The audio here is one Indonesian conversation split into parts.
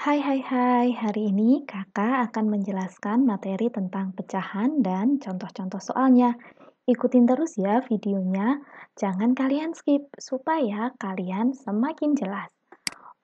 Hai, hari ini kakak akan menjelaskan materi tentang pecahan dan contoh-contoh soalnya. Ikutin terus ya videonya, jangan kalian skip supaya kalian semakin jelas.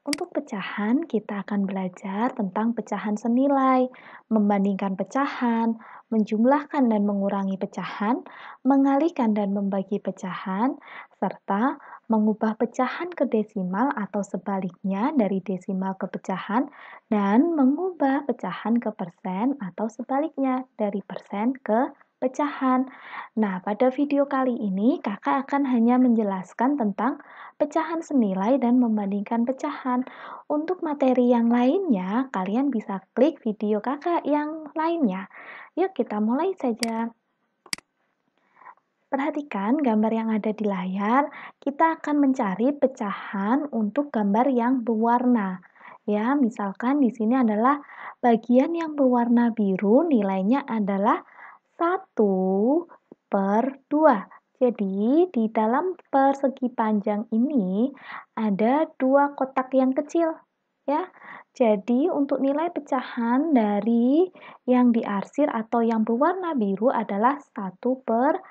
Untuk pecahan, kita akan belajar tentang pecahan senilai, membandingkan pecahan, menjumlahkan dan mengurangi pecahan, mengalihkan dan membagi pecahan, serta mengubah pecahan ke desimal atau sebaliknya dari desimal ke pecahan, dan mengubah pecahan ke persen atau sebaliknya dari persen ke pecahan. Nah, pada video kali ini kakak akan hanya menjelaskan tentang pecahan senilai dan membandingkan pecahan. Untuk materi yang lainnya, kalian bisa klik video kakak yang lainnya. Yuk kita mulai saja. Perhatikan gambar yang ada di layar, kita akan mencari pecahan untuk gambar yang berwarna. Ya, misalkan di sini adalah bagian yang berwarna biru, nilainya adalah 1/2. Jadi, di dalam persegi panjang ini ada dua kotak yang kecil, ya. Jadi, untuk nilai pecahan dari yang diarsir atau yang berwarna biru adalah 1/2.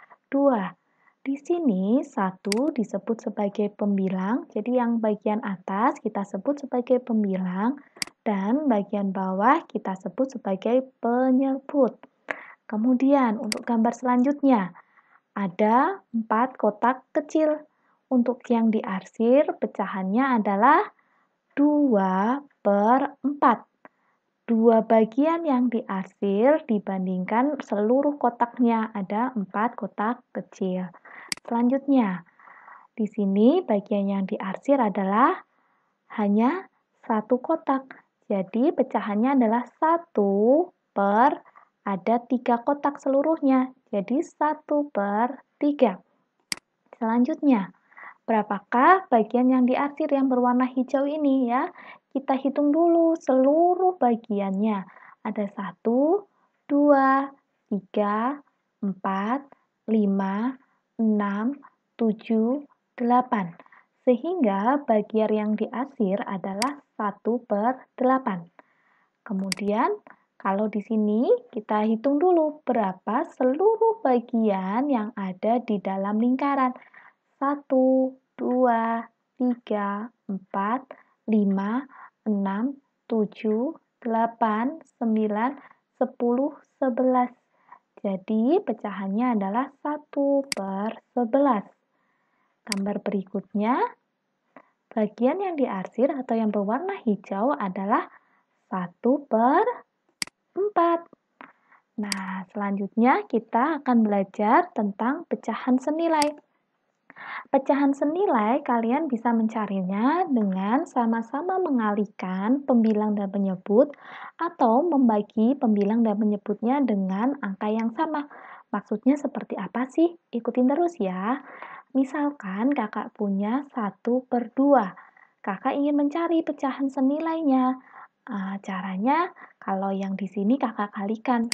Di sini 1 disebut sebagai pembilang, jadi yang bagian atas kita sebut sebagai pembilang dan bagian bawah kita sebut sebagai penyebut. Kemudian untuk gambar selanjutnya, ada 4 kotak kecil. Untuk yang diarsir, pecahannya adalah 2/4. Dua bagian yang diarsir dibandingkan seluruh kotaknya, ada 4 kotak kecil. Selanjutnya, di sini bagian yang diarsir adalah hanya satu kotak. Jadi pecahannya adalah 1/, ada 3 kotak seluruhnya. Jadi 1/3. Selanjutnya, berapakah bagian yang diarsir yang berwarna hijau ini ya? Kita hitung dulu seluruh bagiannya. Ada 1, 2, 3, 4, 5, 6, 7, 8. Sehingga bagian yang diarsir adalah 1/8. Kemudian, kalau di sini kita hitung dulu berapa seluruh bagian yang ada di dalam lingkaran. 1, 2, 3, 4, 5, 6, 7, 8, 9, 10, 11. Jadi pecahannya adalah 1/11. Gambar berikutnya, bagian yang diarsir atau yang berwarna hijau adalah 1/4. Nah, selanjutnya kita akan belajar tentang pecahan senilai. Pecahan senilai kalian bisa mencarinya dengan sama-sama mengalihkan pembilang dan penyebut atau membagi pembilang dan penyebutnya dengan angka yang sama. Maksudnya seperti apa sih? Ikutin terus ya. Misalkan kakak punya 1/2. Kakak ingin mencari pecahan senilainya. Caranya kalau yang di sini kakak kalikan.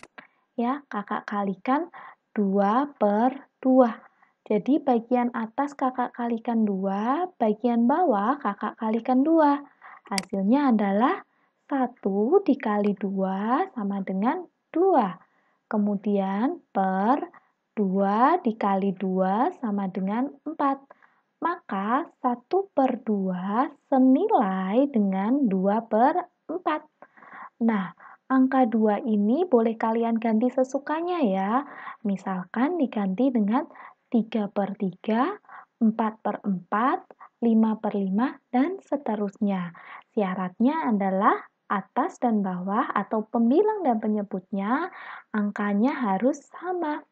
Ya, kakak kalikan 2/2. Jadi bagian atas kakak kalikan 2, bagian bawah kakak kalikan 2. Hasilnya adalah 1 dikali 2 sama dengan 2. Kemudian per 2 dikali 2 sama dengan 4. Maka 1/2 senilai dengan 2/4. Nah, angka 2 ini boleh kalian ganti sesukanya ya. Misalkan diganti dengan 3/3, 4/4, 5/5, dan seterusnya. Syaratnya adalah atas dan bawah atau pembilang dan penyebutnya angkanya harus sama.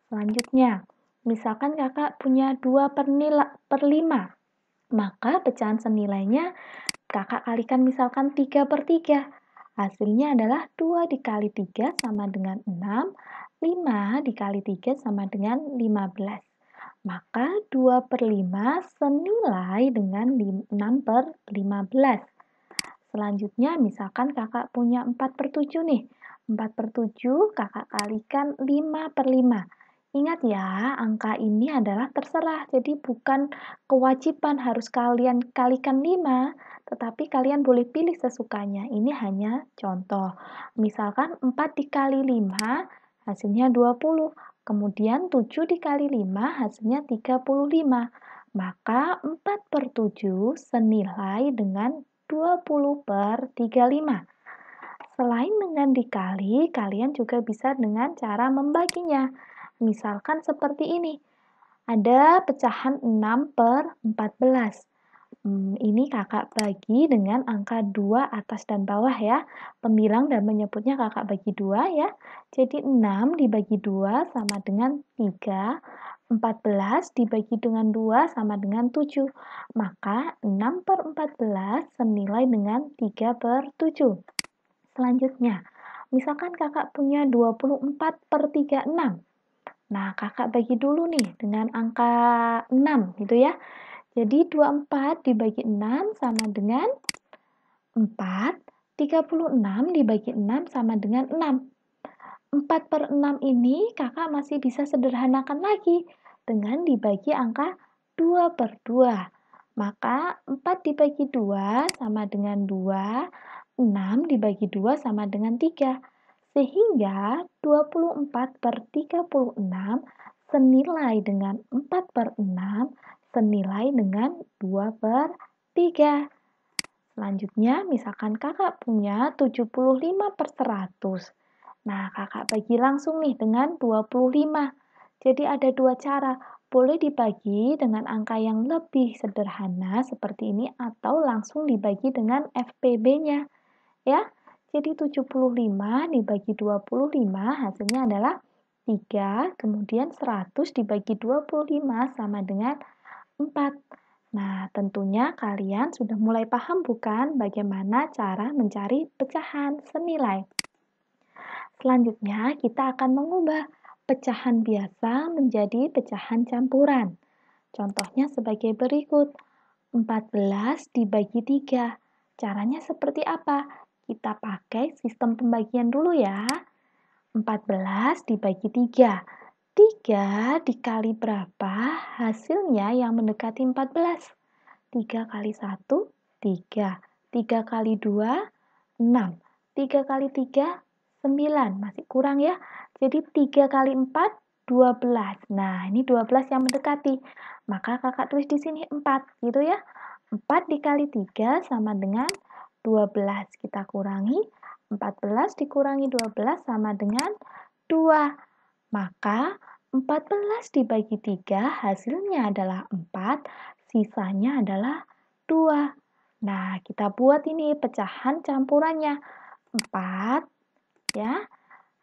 Selanjutnya, misalkan kakak punya 2/5, maka pecahan senilainya kakak kalikan misalkan 3/3. Hasilnya adalah 2 dikali 3 sama dengan 6, 5 dikali 3 sama dengan 15. Maka 2/5 senilai dengan 6/15. Selanjutnya, misalkan kakak punya 4/7 nih. 4/7 kakak kalikan 5/5. Ingat ya, angka ini adalah terserah, jadi bukan kewajiban harus kalian kalikan 5, tetapi kalian boleh pilih sesukanya. Ini hanya contoh. Misalkan 4 dikali 5 hasilnya 20, kemudian 7 dikali 5 hasilnya 35. Maka 4 per 7 senilai dengan 20 per 35. Selain dengan dikali, kalian juga bisa dengan cara membaginya. Misalkan seperti ini, ada pecahan 6 per 14. Ini kakak bagi dengan angka 2 atas dan bawah ya. Pembilang dan menyebutnya kakak bagi 2 ya. Jadi 6 dibagi 2 sama dengan 3. 14 dibagi dengan 2 sama dengan 7. Maka 6 per 14 senilai dengan 3 per 7. Selanjutnya, misalkan kakak punya 24 per 36. Nah, kakak bagi dulu nih dengan angka 6 gitu ya. Jadi 24 dibagi 6 sama dengan 4. 36 dibagi 6 sama dengan 6. 4 per 6 ini kakak masih bisa sederhanakan lagi dengan dibagi angka 2 per 2. Maka 4 dibagi 2 sama dengan 2, 6 dibagi 2 sama dengan 3. Sehingga 24 per 36 senilai dengan 4 per 6 senilai dengan 2 per 3. Selanjutnya, misalkan kakak punya 75 per 100. Nah, kakak bagi langsung nih dengan 25. Jadi ada dua cara. Boleh dibagi dengan angka yang lebih sederhana seperti ini atau langsung dibagi dengan FPB-nya. Ya, jadi 75 dibagi 25 hasilnya adalah 3, kemudian 100 dibagi 25 sama dengan 4. Nah, tentunya kalian sudah mulai paham bukan bagaimana cara mencari pecahan senilai. Selanjutnya, kita akan mengubah pecahan biasa menjadi pecahan campuran. Contohnya sebagai berikut. 14 dibagi 3. Caranya seperti apa? Kita pakai sistem pembagian dulu ya. 14 dibagi 3. 3 dikali berapa? Hasilnya yang mendekati 14. 3 kali 1, 3. 3 kali 2, 6. 3 kali 3, 9. Masih kurang ya. Jadi 3 kali 4, 12. Nah, ini 12 yang mendekati. Maka kakak tulis di sini 4, gitu ya. 4 dikali 3 sama dengan 12. Kita kurangi. 14 dikurangi 12 sama dengan 2. Maka 14 dibagi 3 hasilnya adalah 4, sisanya adalah 2. Nah, kita buat ini pecahan campurannya. 4 ya.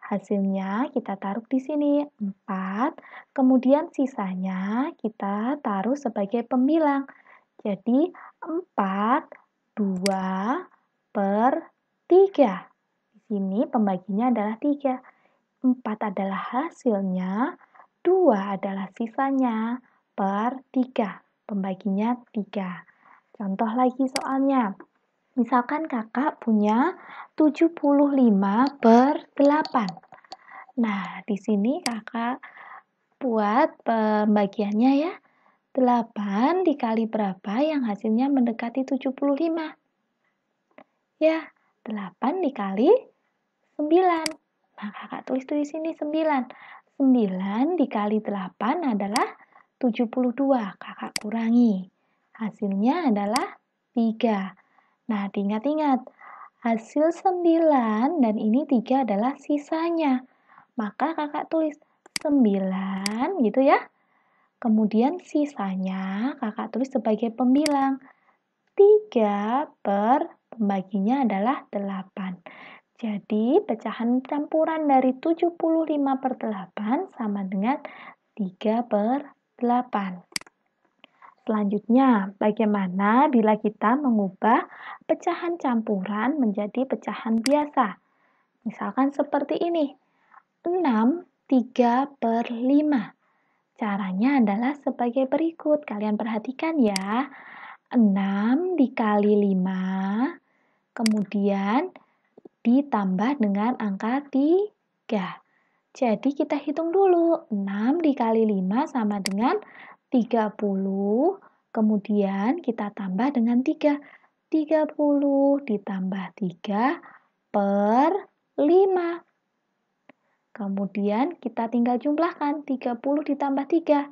Hasilnya kita taruh di sini 4, kemudian sisanya kita taruh sebagai pembilang. Jadi 4, 2 per 3. Di sini pembaginya adalah 3. 4 adalah hasilnya, 2 adalah sisanya, per 3. Pembaginya 3. Contoh lagi soalnya. Misalkan kakak punya 75 per 8. Nah, di sini kakak buat pembagiannya ya. 8 dikali berapa yang hasilnya mendekati 75? Ya, 8 dikali 9. Nah, kakak tulis di sini 9. 9 dikali 8 adalah 72. Kakak kurangi. Hasilnya adalah 3. Nah, diingat-ingat. Hasil 9 dan ini 3 adalah sisanya. Maka kakak tulis 9 gitu ya. Kemudian sisanya kakak tulis sebagai pembilang. 3 per pembaginya adalah 8. Jadi pecahan campuran dari 75 per 8 sama dengan 3 per 8. Selanjutnya, bagaimana bila kita mengubah pecahan campuran menjadi pecahan biasa? Misalkan seperti ini, 6, 3 per 5. Caranya adalah sebagai berikut. Kalian perhatikan ya. 6 dikali 5, kemudian ditambah dengan angka 3. Jadi kita hitung dulu, 6 dikali 5 sama dengan 30, kemudian kita tambah dengan 3. 30 ditambah 3 per 5. Kemudian kita tinggal jumlahkan 30 ditambah 3.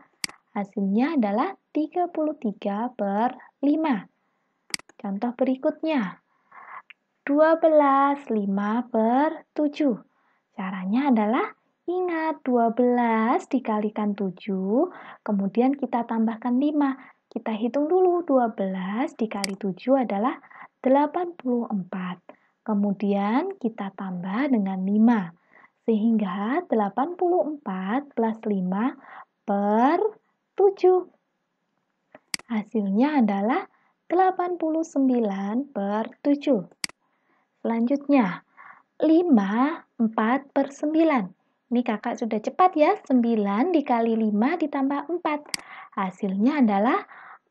Hasilnya adalah 33 per 5. Contoh berikutnya, 12 5 per 7. Caranya adalah ingat 12 dikalikan 7, kemudian kita tambahkan 5. Kita hitung dulu 12 dikali 7 adalah 84. Kemudian kita tambah dengan 5. Sehingga 84 plus 5 per 7. Hasilnya adalah 89 per 7. Selanjutnya, 5, 4 per 9. Ini kakak sudah cepat ya, 9 dikali 5 ditambah 4. Hasilnya adalah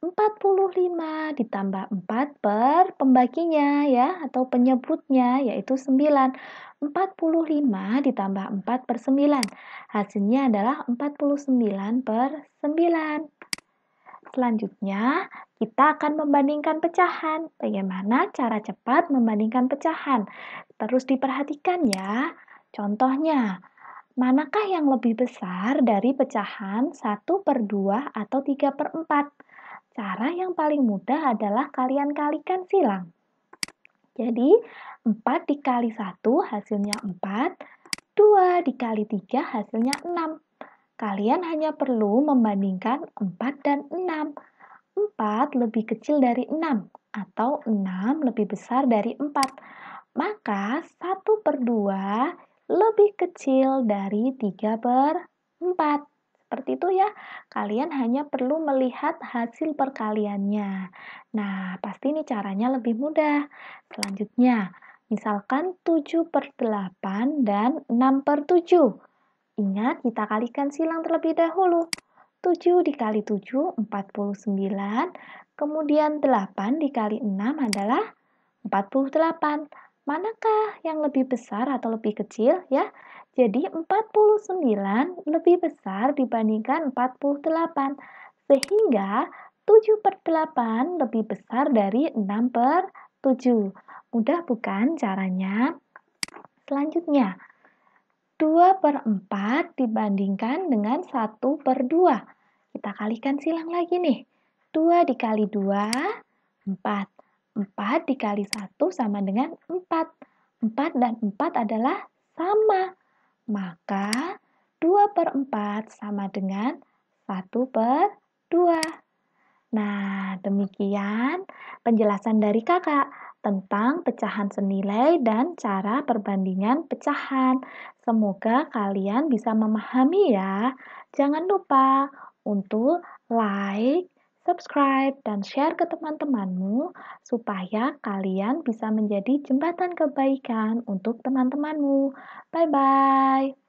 45 ditambah 4 per pembaginya ya, atau penyebutnya yaitu 9. 45 ditambah 4 per 9. Hasilnya adalah 49 per 9. Selanjutnya, kita akan membandingkan pecahan. Bagaimana cara cepat membandingkan pecahan? Terus diperhatikan ya. Contohnya, manakah yang lebih besar dari pecahan 1 per 2 atau 3 per 4? Cara yang paling mudah adalah kalian kalikan silang. Jadi, 4 dikali 1 hasilnya 4, 2 dikali 3 hasilnya 6. Kalian hanya perlu membandingkan 4 dan 6. 4 lebih kecil dari 6 atau 6 lebih besar dari 4. Maka 1 per 2 lebih kecil dari 3 per 4. Seperti itu ya, kalian hanya perlu melihat hasil perkaliannya. Nah, pasti ini caranya lebih mudah. Selanjutnya, misalkan 7 per 8 dan 6 per 7. Ingat, kita kalikan silang terlebih dahulu. 7 dikali 7, 49. Kemudian 8 dikali 6 adalah 48. Manakah yang lebih besar atau lebih kecil ya? Jadi 49 lebih besar dibandingkan 48. Sehingga 7 per 8 lebih besar dari 6 per 7. Mudah bukan caranya? Selanjutnya, 2 per 4 dibandingkan dengan 1 per 2. Kita kalikan silang lagi nih. 2 dikali 2, 4. 4 dikali 1 sama dengan 4. 4 dan 4 adalah sama. Maka 2 per 4 sama dengan 1 per 2. Nah, demikian penjelasan dari kakak tentang pecahan senilai dan cara perbandingan pecahan. Semoga kalian bisa memahami ya. Jangan lupa untuk like, subscribe, dan share ke teman-temanmu supaya kalian bisa menjadi jembatan kebaikan untuk teman-temanmu. Bye-bye.